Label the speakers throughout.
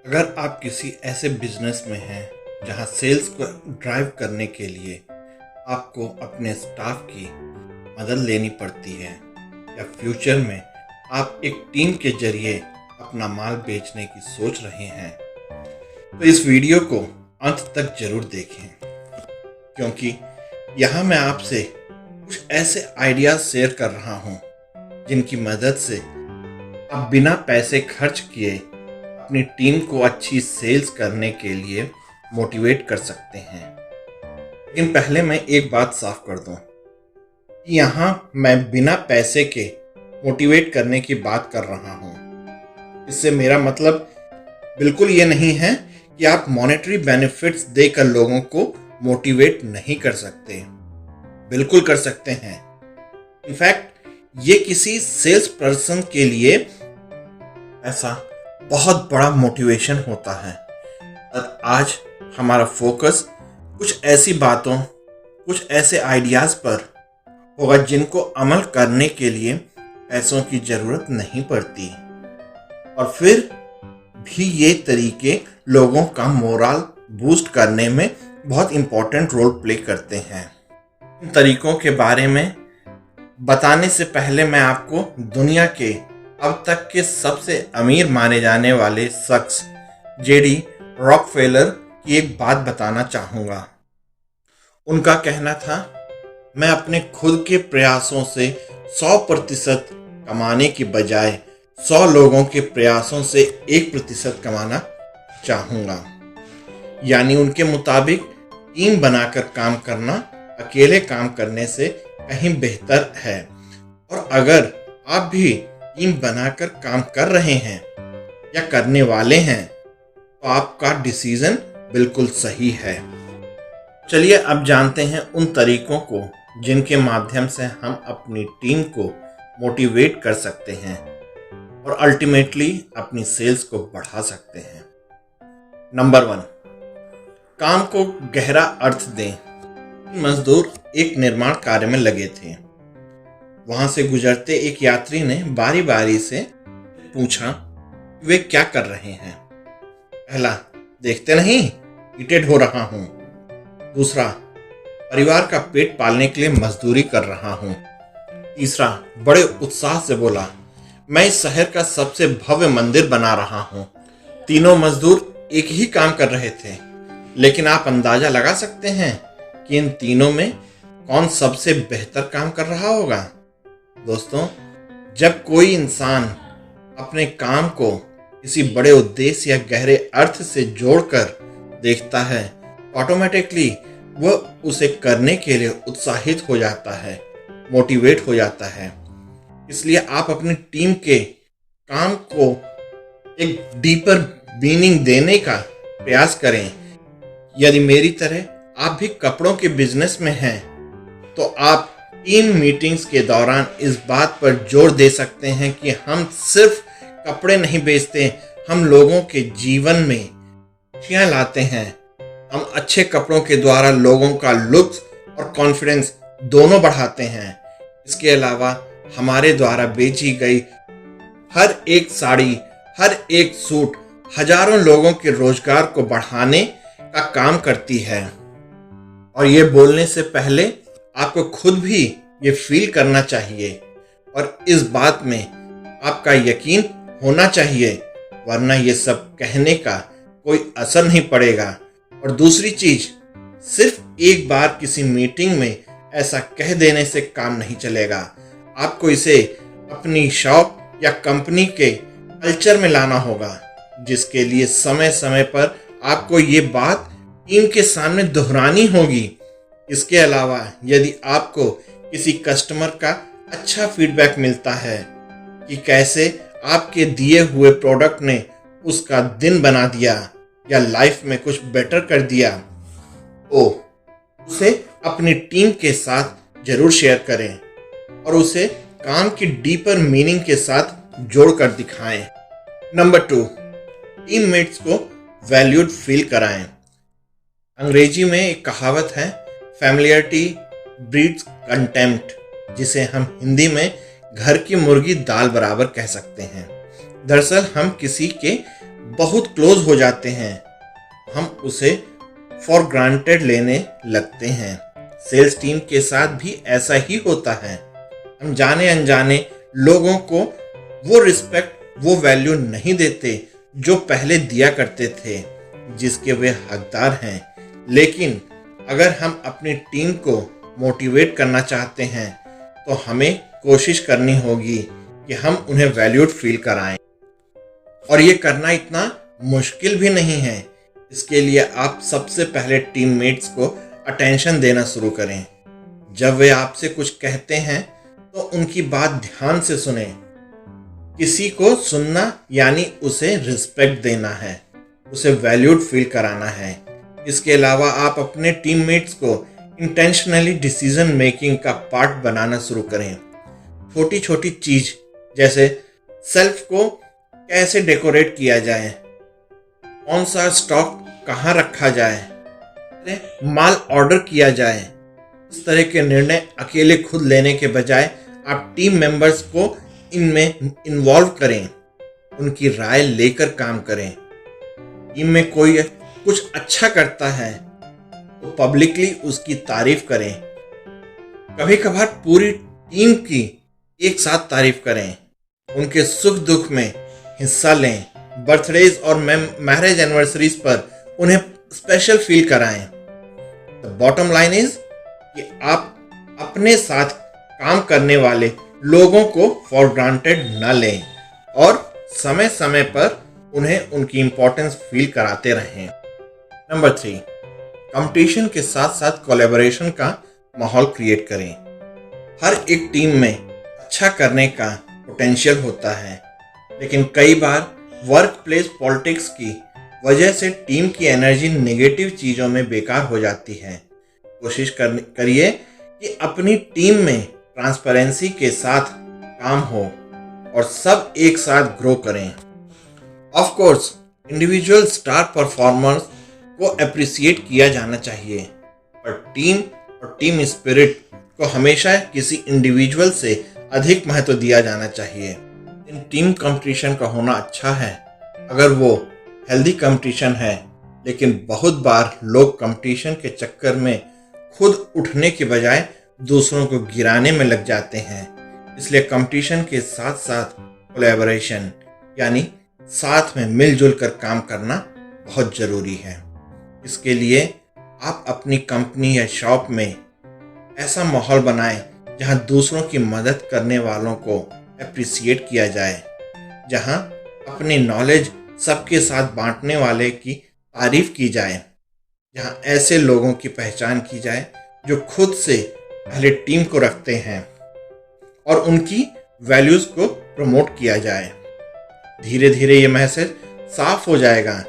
Speaker 1: अगर आप किसी ऐसे बिजनेस में हैं जहां सेल्स को ड्राइव करने के लिए आपको अपने स्टाफ की मदद लेनी पड़ती है या फ्यूचर में आप एक टीम के जरिए अपना माल बेचने की सोच रहे हैं, तो इस वीडियो को अंत तक जरूर देखें, क्योंकि यहाँ मैं आपसे कुछ ऐसे आइडियाज शेयर कर रहा हूँ जिनकी मदद से आप बिना पैसे खर्च किए अपनी टीम को अच्छी सेल्स करने के लिए मोटिवेट कर सकते हैं। लेकिन पहले मैं एक बात साफ कर दूं कि यहाँ मैं बिना पैसे के मोटिवेट करने की बात कर रहा हूँ। इससे मेरा मतलब बिल्कुल ये नहीं है कि आप मॉनेटरी बेनिफिट्स देकर लोगों को मोटिवेट नहीं कर सकते। बिल्कुल कर सकते हैं। इनफैक्ट ये किसी सेल्स पर्सन के लिए ऐसा बहुत बड़ा मोटिवेशन होता है। और आज हमारा फोकस कुछ ऐसी बातों, कुछ ऐसे आइडियाज पर होगा जिनको अमल करने के लिए पैसों की जरूरत नहीं पड़ती, और फिर भी ये तरीके लोगों का मोरल बूस्ट करने में बहुत इंपॉर्टेंट रोल प्ले करते हैं। इन तरीकों के बारे में बताने से पहले मैं आपको दुनिया के अब तक के सबसे अमीर माने जाने वाले शख्स जेडी रॉकफेलर की एक बात बताना चाहूँगा। उनका कहना था, मैं अपने खुद के प्रयासों से 100% कमाने की बजाय 100 लोगों के प्रयासों से 1% कमाना चाहूँगा। यानी उनके मुताबिक टीम बनाकर काम करना अकेले काम करने से कहीं बेहतर है। और अगर आप भी टीम बनाकर काम कर रहे हैं या करने वाले हैं तो आपका डिसीजन बिल्कुल सही है। चलिए अब जानते हैं उन तरीकों को जिनके माध्यम से हम अपनी टीम को मोटिवेट कर सकते हैं और अल्टीमेटली अपनी सेल्स को बढ़ा सकते हैं। नंबर 1, काम को गहरा अर्थ दें। मजदूर एक निर्माण कार्य में लगे थे। वहां से गुजरते एक यात्री ने बारी बारी से पूछा, वे क्या कर रहे हैं? पहला, देखते नहीं, हीटेड हो रहा हूं। दूसरा, परिवार का पेट पालने के लिए मजदूरी कर रहा हूं। तीसरा, बड़े उत्साह से बोला, मैं इस शहर का सबसे भव्य मंदिर बना रहा हूं। तीनों मजदूर एक ही काम कर रहे थे, लेकिन आप अंदाजा लगा सकते हैं कि इन तीनों में कौन सबसे बेहतर काम कर रहा होगा। दोस्तों, जब कोई इंसान अपने काम को किसी बड़े उद्देश्य या गहरे अर्थ से जोड़कर देखता है, ऑटोमेटिकली वह उसे करने के लिए उत्साहित हो जाता है, मोटिवेट हो जाता है। इसलिए आप अपनी टीम के काम को एक डीपर मीनिंग देने का प्रयास करें। यदि मेरी तरह आप भी कपड़ों के बिजनेस में हैं, तो आप टीम मीटिंग्स के दौरान इस बात पर जोर दे सकते हैं कि हम सिर्फ कपड़े नहीं बेचते, हम लोगों के जीवन में खुशियां लाते हैं। हम अच्छे कपड़ों के द्वारा लोगों का लुक्स और कॉन्फिडेंस दोनों बढ़ाते हैं। इसके अलावा हमारे द्वारा बेची गई हर एक साड़ी, हर एक सूट हजारों लोगों के रोजगार को बढ़ाने का काम करती है। और ये बोलने से पहले आपको खुद भी ये फील करना चाहिए और इस बात में आपका यकीन होना चाहिए, वरना ये सब कहने का कोई असर नहीं पड़ेगा। और दूसरी चीज, सिर्फ एक बार किसी मीटिंग में ऐसा कह देने से काम नहीं चलेगा। आपको इसे अपनी शॉप या कंपनी के कल्चर में लाना होगा, जिसके लिए समय समय पर आपको ये बात टीम के सामने दोहरानी होगी। इसके अलावा यदि आपको किसी कस्टमर का अच्छा फीडबैक मिलता है कि कैसे आपके दिए हुए प्रोडक्ट ने उसका दिन बना दिया या लाइफ में कुछ बेटर कर दिया, तो उसे अपनी टीम के साथ जरूर शेयर करें और उसे काम की डीपर मीनिंग के साथ जोड़कर दिखाएं। नंबर 2, टीममेट्स को वैल्यूड फील कराएं। अंग्रेजी में एक कहावत है, फैमिलियरिटी ब्रीड्स कंटेम्प्ट, जिसे हम हिंदी में घर की मुर्गी दाल बराबर कह सकते हैं। दरअसल हम किसी के बहुत क्लोज हो जाते हैं, हम उसे फॉर ग्रांटेड लेने लगते हैं। सेल्स टीम के साथ भी ऐसा ही होता है। हम जाने अनजाने लोगों को वो रिस्पेक्ट, वो वैल्यू नहीं देते जो पहले दिया करते थे, जिसके वे हकदार हैं। लेकिन अगर हम अपनी टीम को मोटिवेट करना चाहते हैं तो हमें कोशिश करनी होगी कि हम उन्हें वैल्यूड फील कराएं। और ये करना इतना मुश्किल भी नहीं है। इसके लिए आप सबसे पहले टीममेट्स को अटेंशन देना शुरू करें। जब वे आपसे कुछ कहते हैं तो उनकी बात ध्यान से सुनें। किसी को सुनना यानी उसे रिस्पेक्ट देना है, उसे वैल्यूड फील कराना है। इसके अलावा आप अपने टीममेट्स को इंटेंशनली डिसीजन मेकिंग का पार्ट बनाना शुरू करें। छोटी छोटी चीज जैसे सेल्फ को कैसे डेकोरेट किया जाए, कौन सा स्टॉक कहाँ रखा जाए, माल ऑर्डर किया जाए, इस तरह के निर्णय अकेले खुद लेने के बजाय आप टीम मेंबर्स को इनमें इन्वॉल्व करें, उनकी राय लेकर काम करें। टीम में कोई कुछ अच्छा करता है तो पब्लिकली उसकी तारीफ करें। कभी कभार पूरी टीम की एक साथ तारीफ करें, उनके सुख दुख में हिस्सा लें। बर्थडेज और मैरिज एनिवर्सरीज पर उन्हें स्पेशल फील कराएं। द बॉटम लाइन इज कि आप अपने साथ काम करने वाले लोगों को फॉर ग्रांटेड न लें और समय समय पर उन्हें उनकी इंपॉर्टेंस फील कराते रहें। नंबर 3, कंपटीशन के साथ साथ कोलैबोरेशन का माहौल क्रिएट करें। हर एक टीम में अच्छा करने का पोटेंशियल होता है, लेकिन कई बार वर्क प्लेस पॉलिटिक्स की वजह से टीम की एनर्जी नेगेटिव चीज़ों में बेकार हो जाती है। कोशिश करिए कि अपनी टीम में ट्रांसपेरेंसी के साथ काम हो और सब एक साथ ग्रो करें। Of course individual star performers को अप्रिसिएट किया जाना चाहिए, पर टीम और टीम स्पिरिट को हमेशा किसी इंडिविजुअल से अधिक महत्व दिया जाना चाहिए। इन टीम कंपटीशन का होना अच्छा है अगर वो हेल्दी कंपटीशन है, लेकिन बहुत बार लोग कंपटीशन के चक्कर में खुद उठने के बजाय दूसरों को गिराने में लग जाते हैं। इसलिए कंपटीशन के साथ साथ कोलैबोरेशन यानी साथ में मिलजुल कर काम करना बहुत ज़रूरी है। इसके लिए आप अपनी कंपनी या शॉप में ऐसा माहौल बनाएं जहां दूसरों की मदद करने वालों को अप्रिसिएट किया जाए, जहां अपनी नॉलेज सबके साथ बांटने वाले की तारीफ की जाए, जहां ऐसे लोगों की पहचान की जाए जो खुद से पहले टीम को रखते हैं और उनकी वैल्यूज़ को प्रमोट किया जाए। धीरे धीरे ये मैसेज साफ हो जाएगा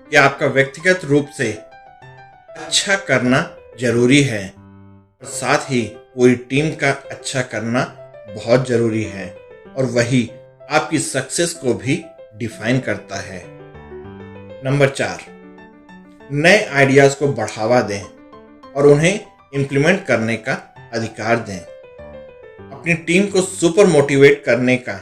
Speaker 1: कि आपका व्यक्तिगत रूप से अच्छा करना जरूरी है और साथ ही पूरी टीम का अच्छा करना बहुत ज़रूरी है, और वही आपकी सक्सेस को भी डिफाइन करता है। नंबर 4, नए आइडियाज़ को बढ़ावा दें और उन्हें इम्प्लीमेंट करने का अधिकार दें। अपनी टीम को सुपर मोटिवेट करने का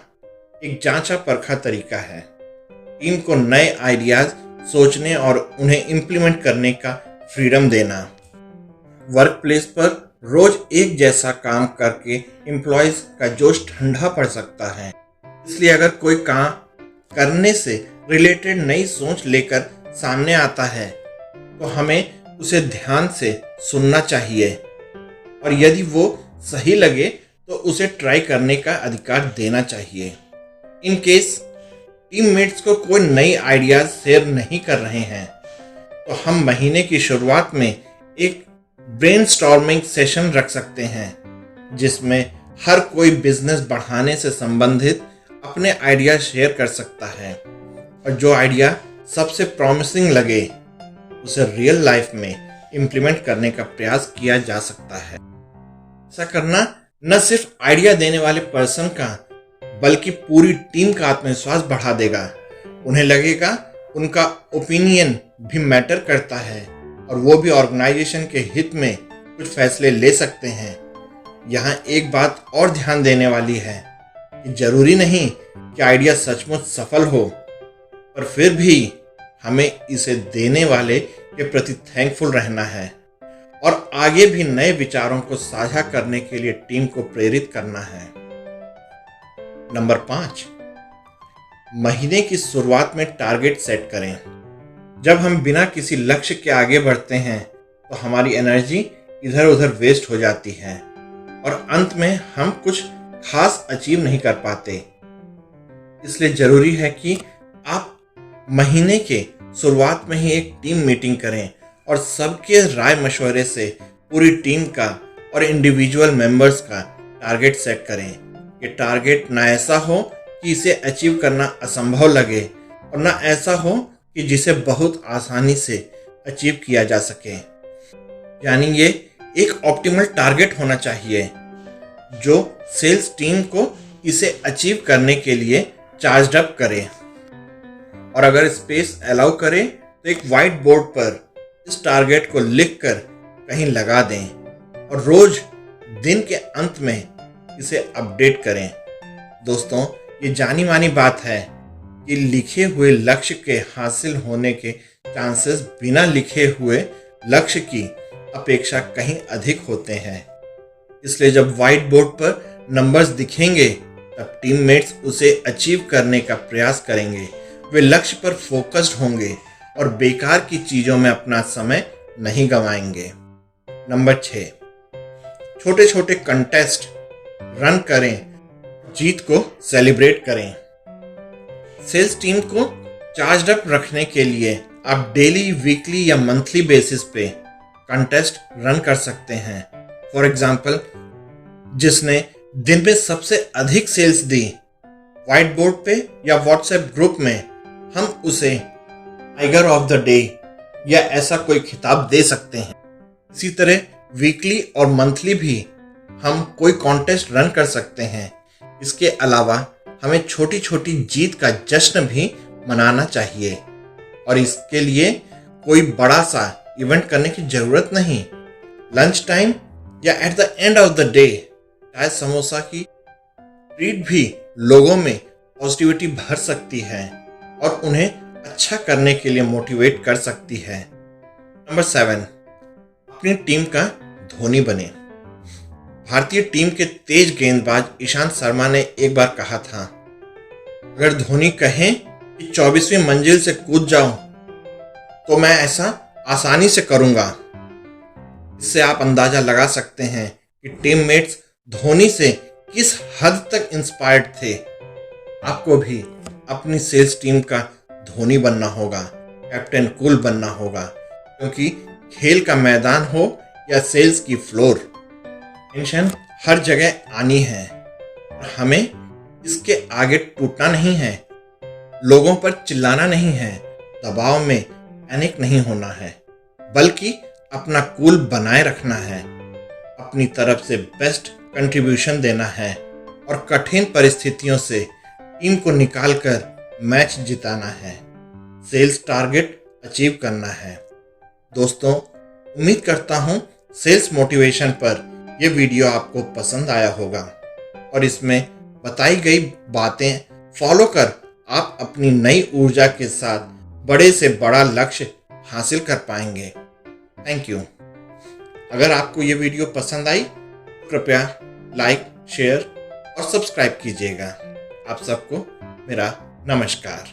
Speaker 1: एक जांचा परखा तरीका है टीम को नए आइडियाज़ सोचने और उन्हें इम्प्लीमेंट करने का फ्रीडम देना। वर्क प्लेस पर रोज एक जैसा काम करके एम्प्लॉयज का जोश ठंडा पड़ सकता है। इसलिए अगर कोई काम करने से रिलेटेड नई सोच लेकर सामने आता है तो हमें उसे ध्यान से सुनना चाहिए और यदि वो सही लगे तो उसे ट्राई करने का अधिकार देना चाहिए। इन केस टीममेट्स को कोई नई आइडियाज शेयर नहीं कर रहे हैं तो हम महीने की शुरुआत में एक ब्रेनस्टॉर्मिंग सेशन रख सकते हैं जिसमें हर कोई बिजनेस बढ़ाने से संबंधित अपने आइडिया शेयर कर सकता है और जो आइडिया सबसे प्रॉमिसिंग लगे उसे रियल लाइफ में इम्प्लीमेंट करने का प्रयास किया जा सकता है। ऐसा करना न सिर्फ आइडिया देने वाले पर्सन का बल्कि पूरी टीम का आत्मविश्वास बढ़ा देगा। उन्हें लगेगा उनका ओपिनियन भी मैटर करता है और वो भी ऑर्गेनाइजेशन के हित में कुछ फैसले ले सकते हैं। यहाँ एक बात और ध्यान देने वाली है कि जरूरी नहीं कि आइडिया सचमुच सफल हो, पर फिर भी हमें इसे देने वाले के प्रति थैंकफुल रहना है और आगे भी नए विचारों को साझा करने के लिए टीम को प्रेरित करना है। नंबर 5, महीने की शुरुआत में टारगेट सेट करें। जब हम बिना किसी लक्ष्य के आगे बढ़ते हैं तो हमारी एनर्जी इधर उधर वेस्ट हो जाती है और अंत में हम कुछ खास अचीव नहीं कर पाते। इसलिए जरूरी है कि आप महीने के शुरुआत में ही एक टीम मीटिंग करें और सबके राय मशवरे से पूरी टीम का और इंडिविजुअल मेंबर्स का टारगेट सेट करें। ये टारगेट ना ऐसा हो कि इसे अचीव करना असंभव लगे और ना ऐसा हो कि जिसे बहुत आसानी से अचीव किया जा सके। यानी ये एक ऑप्टिमल टारगेट होना चाहिए जो सेल्स टीम को इसे अचीव करने के लिए चार्ज अप करे। और अगर स्पेस अलाउ करे तो एक व्हाइट बोर्ड पर इस टारगेट को लिखकर कहीं लगा दें और रोज दिन के अंत में इसे अपडेट करें। दोस्तों, ये जानी मानी बात है कि लिखे हुए लक्ष्य के हासिल होने के चांसेस बिना लिखे हुए लक्ष्य की अपेक्षा कहीं अधिक होते हैं। इसलिए जब व्हाइट बोर्ड पर नंबर्स दिखेंगे तब टीममेट्स उसे अचीव करने का प्रयास करेंगे। वे लक्ष्य पर फोकस्ड होंगे और बेकार की चीजों में अपना समय नहीं गंवाएंगे। नंबर 6, छोटे छोटे कंटेस्ट रन करें, जीत को सेलिब्रेट करें। सेल्स टीम को चार्ज अप रखने के लिए आप डेली, वीकली या मंथली बेसिस पे कंटेस्ट रन कर सकते हैं। फॉर एग्जाम्पल, जिसने दिन में सबसे अधिक सेल्स दी, व्हाइट बोर्ड पे या व्हाट्सएप ग्रुप में हम उसे टाइगर ऑफ द डे या ऐसा कोई खिताब दे सकते हैं। इसी तरह वीकली और मंथली भी हम कोई कॉन्टेस्ट रन कर सकते हैं। इसके अलावा हमें छोटी छोटी जीत का जश्न भी मनाना चाहिए और इसके लिए कोई बड़ा सा इवेंट करने की जरूरत नहीं। लंच टाइम या at the end of the day चाय समोसा की ट्रीट भी लोगों में पॉजिटिविटी भर सकती है और उन्हें अच्छा करने के लिए मोटिवेट कर सकती है। नंबर 7, अपनी टीम का धोनी बने। भारतीय टीम के तेज गेंदबाज ईशांत शर्मा ने एक बार कहा था, अगर धोनी कहें कि 24वीं मंजिल से कूद जाओ तो मैं ऐसा आसानी से करूंगा। इससे आप अंदाजा लगा सकते हैं कि टीममेट्स धोनी से किस हद तक इंस्पायर्ड थे। आपको भी अपनी सेल्स टीम का धोनी बनना होगा, कैप्टन कूल बनना होगा, क्योंकि खेल का मैदान हो या सेल्स की फ्लोर, टेंशन हर जगह आनी है और हमें इसके आगे टूटना नहीं है। लोगों पर चिल्लाना नहीं है, दबाव में पैनिक नहीं होना है, बल्कि अपना कूल बनाए रखना है, अपनी तरफ से बेस्ट कंट्रीब्यूशन देना है और कठिन परिस्थितियों से टीम को निकालकर मैच जिताना है, सेल्स टारगेट अचीव करना है। दोस्तों, उम्मीद करता हूं सेल्स मोटिवेशन पर यह वीडियो आपको पसंद आया होगा और इसमें बताई गई बातें फॉलो कर आप अपनी नई ऊर्जा के साथ बड़े से बड़ा लक्ष्य हासिल कर पाएंगे। Thank you. अगर आपको ये वीडियो पसंद आई तो कृपया लाइक, शेयर और सब्सक्राइब कीजिएगा। आप सबको मेरा नमस्कार।